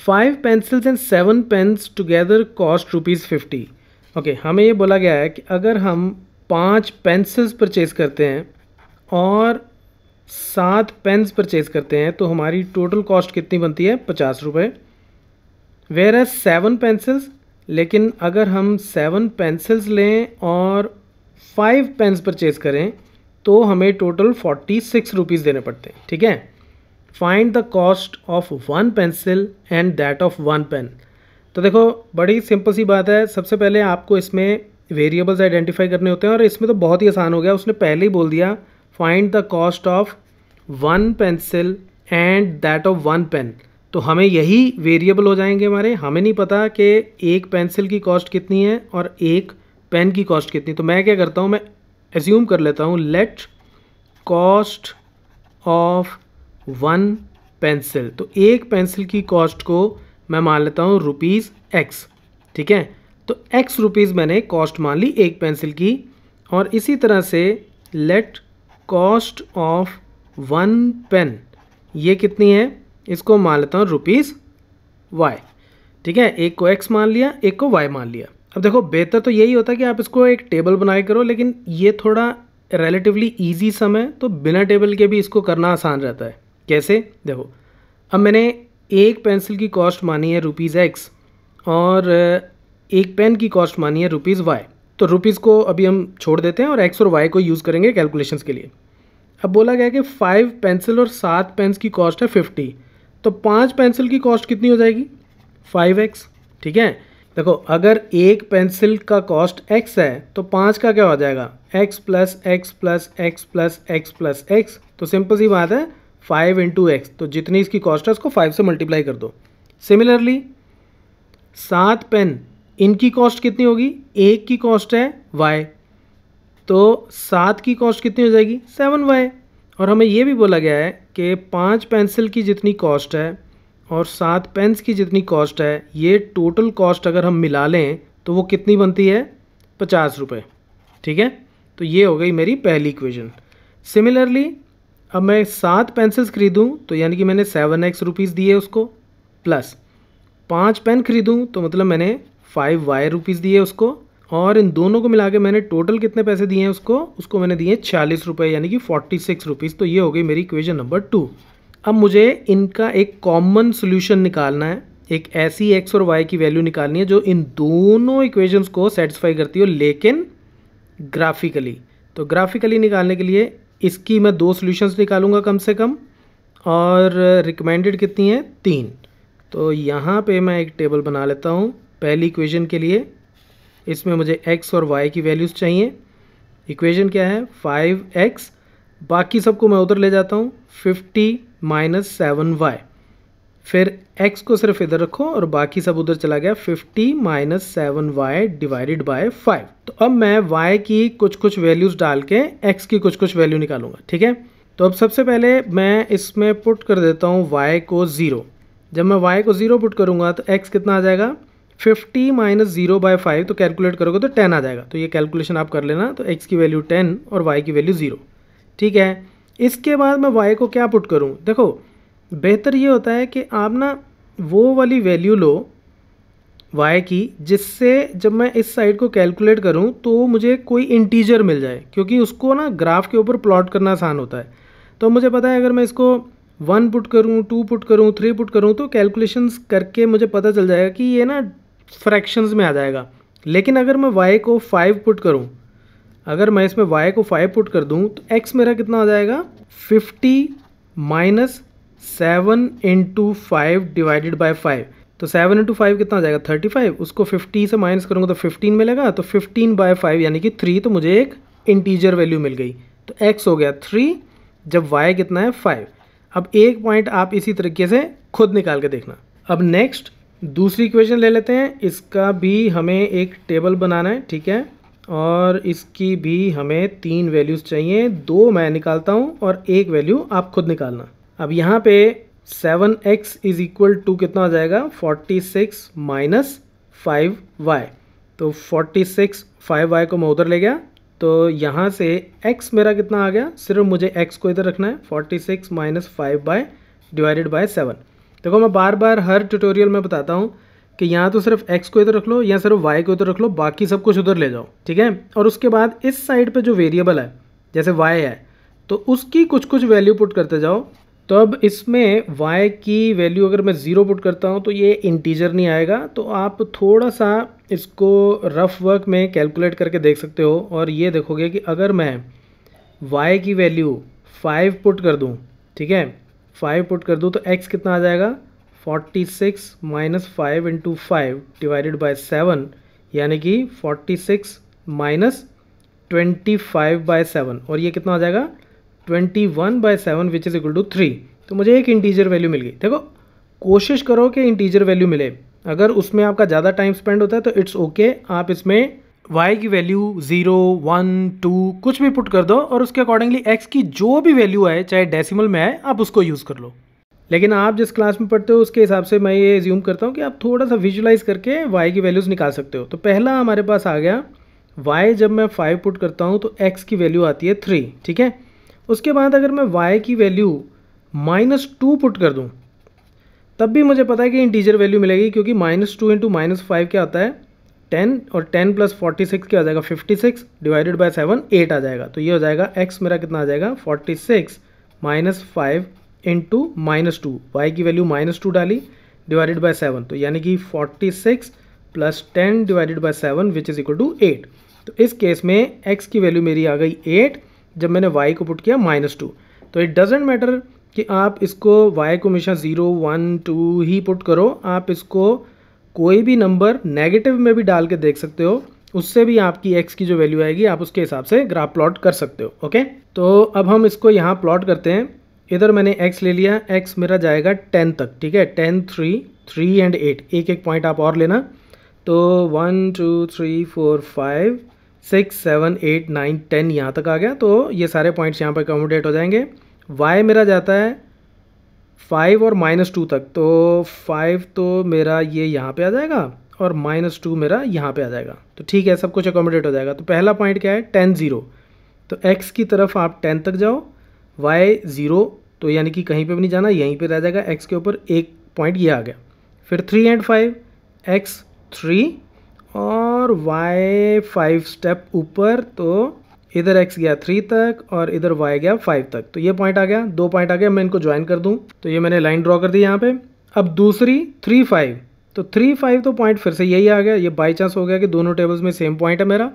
5 pencils and 7 pens together cost ₹50। Okay, हमें ये बोला गया है कि अगर हम 5 पेंसिल्स परचेज़ करते हैं और 7 पेन्स परचेज़ करते हैं तो हमारी टोटल कॉस्ट कितनी बनती है? ₹50। वेयर एज 7 पेंसिल्स, लेकिन अगर हम 7 पेंसिल्स लें और 5 पेन्स परचेज़ करें तो हमें टोटल ₹46 देने पड़ते हैं। ठीक है, find the cost of 1 pencil and that of 1 pen. तो देखो, बड़ी सिंपल सी बात है। सबसे पहले आपको इसमें वेरिएबल्स आइडेंटिफाई करने होते हैं और इसमें तो बहुत ही आसान हो गया, उसने पहले ही बोल दिया find the cost of 1 pencil and that of 1 pen. तो हमें यही वेरिएबल हो जाएंगे हमारे। हमें नहीं पता कि एक पेंसिल की कॉस्ट कितनी है और एक पेन की कॉस्ट कितनी। तो मैं क्या करता हूँ, मैं एज्यूम कर लेता हूँ लेट कॉस्ट ऑफ 1 पेंसिल। तो एक पेंसिल की कॉस्ट को मैं मान लेता हूँ ₹X। ठीक है, तो ₹X मैंने कॉस्ट मान ली एक पेंसिल की। और इसी तरह से लेट कॉस्ट ऑफ 1 पेन, ये कितनी है, इसको मान लेता हूँ ₹Y। ठीक है, एक को X मान लिया, एक को Y मान लिया। अब देखो, बेहतर तो यही होता है कि आप इसको एक टेबल बनाए करो, लेकिन ये थोड़ा रिलेटिवली ईजी सम है, तो बिना टेबल के भी इसको करना आसान रहता है। कैसे? देखो, अब मैंने एक पेंसिल की कॉस्ट मानी है ₹X और एक पेन की कॉस्ट मानी है ₹Y। तो रुपीज़ को अभी हम छोड़ देते हैं और X और Y को यूज़ करेंगे कैलकुलेशंस के लिए। अब बोला गया कि 5 पेंसिल और 7 पेन्स की कॉस्ट है 50। तो 5 पेंसिल की कॉस्ट कितनी हो जाएगी? 5X। ठीक है, देखो, अगर एक पेंसिल का कॉस्ट X है तो 5 का क्या हो जाएगा? X plus X plus X plus X plus X। तो सिंपल सी बात है, 5 इंटू X। तो जितनी इसकी कॉस्ट है उसको 5 से मल्टीप्लाई कर दो। सिमिलरली 7 पेन, इनकी कॉस्ट कितनी होगी? एक की कॉस्ट है Y, तो 7 की कॉस्ट कितनी हो जाएगी? 7Y। और हमें ये भी बोला गया है कि 5 पेंसिल की जितनी कॉस्ट है और 7 पेन्स की जितनी कॉस्ट है, ये टोटल कॉस्ट अगर हम मिला लें तो वो कितनी बनती है? ₹50। ठीक है, तो ये हो गई मेरी पहली इक्वेशन। सिमिलरली अब मैं 7 पेंसिल्स खरीदूँ तो यानी कि मैंने 7X दिए उसको, प्लस 5 पेन खरीदूँ तो मतलब मैंने 5Y दिए उसको, और इन दोनों को मिला के मैंने टोटल कितने पैसे दिए हैं उसको मैंने दिए ₹46 यानी कि ₹46। तो ये हो गई मेरी इक्वेशन नंबर 2। अब मुझे इनका एक कॉमन सोल्यूशन निकालना है, एक ऐसी X और Y की वैल्यू निकालनी है जो इन दोनों इक्वेशंस को सेटिस्फाई करती हो, लेकिन ग्राफिकली। तो ग्राफिकली निकालने के लिए इसकी मैं 2 सोल्यूशंस निकालूंगा कम से कम, और रिकमेंडेड कितनी है? 3। तो यहाँ पे मैं एक टेबल बना लेता हूँ पहली इक्वेशन के लिए। इसमें मुझे X और Y की वैल्यूज़ चाहिए। इक्वेशन क्या है? 5X, बाकी सबको मैं उधर ले जाता हूँ, 50 माइनस 7Y। फिर X को सिर्फ इधर रखो और बाकी सब उधर चला गया, 50 माइनस 7Y डिवाइडेड बाय 5। तो अब मैं Y की कुछ कुछ वैल्यूज़ डाल के X की कुछ कुछ वैल्यू निकालूंगा। ठीक है, तो अब सबसे पहले मैं इसमें पुट कर देता हूँ Y को 0। जब मैं Y को 0 पुट करूँगा तो X कितना आ जाएगा? 50 माइनस 0 बाय 5। तो कैलकुलेट करोगे तो 10 आ जाएगा। तो ये कैलकुलेशन आप कर लेना। तो X की वैल्यू 10 और Y की वैल्यू 0। ठीक है, इसके बाद मैं Y को क्या पुट करूँ? देखो, बेहतर ये होता है कि आप ना वो वाली वैल्यू लो Y की जिससे जब मैं इस साइड को कैलकुलेट करूं तो मुझे कोई इंटीजर मिल जाए, क्योंकि उसको ना ग्राफ के ऊपर प्लॉट करना आसान होता है। तो मुझे पता है अगर मैं इसको 1 पुट करूं, 2 पुट करूं, 3 पुट करूं तो कैलकुलेशंस करके मुझे पता चल जाएगा कि ये ना फ्रैक्शंस में आ जाएगा। लेकिन अगर मैं Y को 5 पुट करूँ, अगर मैं इसमें Y को 5 पुट कर दूँ तो X मेरा कितना हो जाएगा? 50 माइनस 7 इंटू 5 डिवाइडेड बाय 5। तो 7 इंटू 5 कितना हो जाएगा? 35। उसको 50 से माइनस करूँगा तो 15 मिलेगा। तो 15 बाय 5 यानी कि 3। तो मुझे एक इंटीजर वैल्यू मिल गई। तो X हो गया 3, जब Y कितना है? 5। अब एक पॉइंट आप इसी तरीके से खुद निकाल के देखना। अब नेक्स्ट दूसरी इक्वेशन ले लेते हैं। इसका भी हमें एक टेबल बनाना है, ठीक है, और इसकी भी हमें 3 वैल्यूज़ चाहिए। 2 मैं निकालता हूँ और एक वैल्यू आप खुद निकालना। अब यहाँ पे 7x इज इक्वल टू कितना हो जाएगा? 46 माइनस 5y। तो 46 5y को मैं उधर ले गया, तो यहाँ से x मेरा कितना आ गया? सिर्फ मुझे x को इधर रखना है, 46 माइनस 5y डिवाइडेड बाय 7। देखो मैं बार बार हर ट्यूटोरियल में बताता हूँ कि यहाँ तो सिर्फ x को इधर रख लो या सिर्फ y को इधर रख लो, बाकी सब कुछ उधर ले जाओ, ठीक है। और उसके बाद इस साइड पे जो वेरिएबल है जैसे y है तो उसकी कुछ कुछ वैल्यू पुट करते जाओ। तो अब इसमें y की वैल्यू अगर मैं 0 पुट करता हूँ तो ये इंटीजर नहीं आएगा, तो आप थोड़ा सा इसको रफ वर्क में कैलकुलेट करके देख सकते हो और ये देखोगे कि अगर मैं y की वैल्यू 5 पुट कर दूँ, ठीक है, 5 पुट कर दूँ तो x कितना आ जाएगा 46 माइनस 5 इंटू 5 डिवाइडेड बाई 7 यानी कि 46 माइनस 25/7 और ये कितना आ जाएगा 21/7 विच इज़ इक्वल टू 3। तो मुझे एक इंटीजर वैल्यू मिल गई। देखो कोशिश करो कि इंटीजर वैल्यू मिले, अगर उसमें आपका ज़्यादा टाइम स्पेंड होता है तो इट्स ओके, आप इसमें y की वैल्यू 0, 1, 2 कुछ भी पुट कर दो और उसके अकॉर्डिंगली x की जो भी वैल्यू आए चाहे डेसिमल में आए आप उसको यूज़ कर लो। लेकिन आप जिस क्लास में पढ़ते हो उसके हिसाब से मैं ये एज्यूम करता हूँ कि आप थोड़ा सा विजुलाइज करके y की वैल्यूज़ निकाल सकते हो। तो पहला हमारे पास आ गया y, जब मैं 5 पुट करता हूँ तो x की वैल्यू आती है 3, ठीक है। उसके बाद अगर मैं y की वैल्यू -2 पुट कर दूँ तब भी मुझे पता है कि इंटीजर वैल्यू मिलेगी, क्योंकि -2 इंटू -5 क्या होता है 10 और 10 प्लस 46 क्या हो जाएगा 56 डिवाइडेड बाय 7 8 आ जाएगा। तो ये हो जाएगा x मेरा कितना आ जाएगा 46 माइनस 5 इंटू -2, y की वैल्यू -2 डाली डिवाइडेड बाय 7, तो यानी कि 46 plus 10 divided by 7 which is equal to 8। तो इस केस में x की वैल्यू मेरी आ गई 8 जब मैंने y को पुट किया -2। तो इट डजेंट मैटर कि आप इसको y को हमेशा 0, 1, 2 ही पुट करो, आप इसको कोई भी नंबर नेगेटिव में भी डाल के देख सकते हो, उससे भी आपकी x की जो वैल्यू आएगी आप उसके हिसाब से ग्राफ प्लॉट कर सकते हो। ओके, तो अब हम इसको यहाँ प्लॉट करते हैं। इधर मैंने x ले लिया, x मेरा जाएगा 10 तक, ठीक है, 10, 3, 3 एंड 8, एक एक पॉइंट आप और लेना। तो 1, 2, 3, 4, 5, 6, 7, 8, 9, 10 यहाँ तक आ गया। तो ये सारे पॉइंट्स यहाँ पर अकोमोडेट हो जाएंगे। y मेरा जाता है 5 और -2 तक, तो 5 तो मेरा ये यहाँ पे आ जाएगा और -2 मेरा यहाँ पे आ जाएगा। तो ठीक है, सब कुछ अकोमोडेट हो जाएगा। तो पहला पॉइंट क्या है 10, 0, तो x की तरफ आप 10 तक जाओ, y 0, तो यानी कि कहीं पे भी नहीं जाना, यहीं पे रह जाएगा, x के ऊपर एक पॉइंट ये आ गया। फिर 3 एंड 5, x 3 और y 5 स्टेप ऊपर, तो इधर x गया 3 तक और इधर y गया 5 तक। तो ये पॉइंट आ गया, 2 पॉइंट आ गया, मैं इनको ज्वाइन कर दूं तो ये मैंने लाइन ड्रॉ कर दी यहाँ पे। अब दूसरी 3, 5, तो 3, 5 तो पॉइंट फिर से यही आ गया, ये बाई चांस हो गया कि दोनों टेबल्स में सेम पॉइंट है मेरा।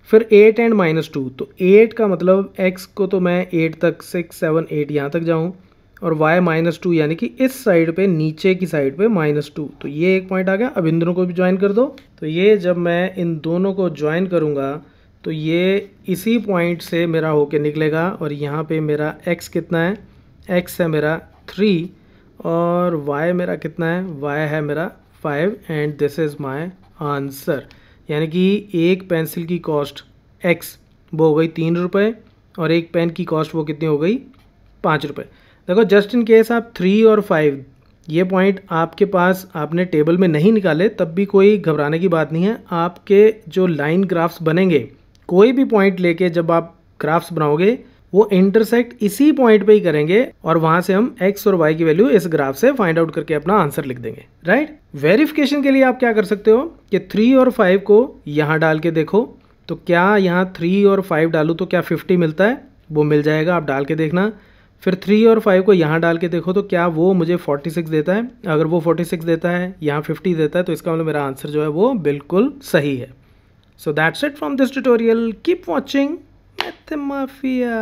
फिर 8 एंड -2, तो 8 का मतलब x को तो मैं 8 तक 6, 7, 8 यहाँ तक जाऊँ और y -2 यानी कि इस साइड पे नीचे की साइड पे -2, तो ये एक पॉइंट आ गया। अब इन दोनों को भी ज्वाइन कर दो, तो ये जब मैं इन दोनों को ज्वाइन करूँगा तो ये इसी पॉइंट से मेरा होके निकलेगा और यहाँ पे मेरा x कितना है, x है मेरा 3 और y मेरा कितना है, y है मेरा 5 and this is my answer. यानी कि एक पेंसिल की कॉस्ट x वो हो गई 3 रुपये और एक पेन की कॉस्ट वो कितनी हो गई 5 रुपये। देखो जस्ट इन केस आप 3 और 5 ये पॉइंट आपके पास आपने टेबल में नहीं निकाले तब भी कोई घबराने की बात नहीं है। आपके जो लाइन ग्राफ्स बनेंगे, कोई भी पॉइंट लेके जब आप ग्राफ्स बनाओगे वो इंटरसेक्ट इसी पॉइंट पे ही करेंगे और वहां से हम x और y की वैल्यू इस ग्राफ से फाइंड आउट करके अपना आंसर लिख देंगे, राइट। वेरिफिकेशन के लिए आप क्या कर सकते हो कि 3 और 5 को यहाँ डाल के देखो, तो क्या यहाँ 3 और 5 डालूँ तो क्या 50 मिलता है, वो मिल जाएगा, आप डाल के देखना। फिर 3 और 5 को यहाँ डाल के देखो तो क्या वो मुझे 46 देता है, अगर वो 46 देता है यहाँ 50 देता है तो इसका मतलब मेरा आंसर जो है वो बिल्कुल सही है। So that's it from this tutorial. Keep watching Math Mafia.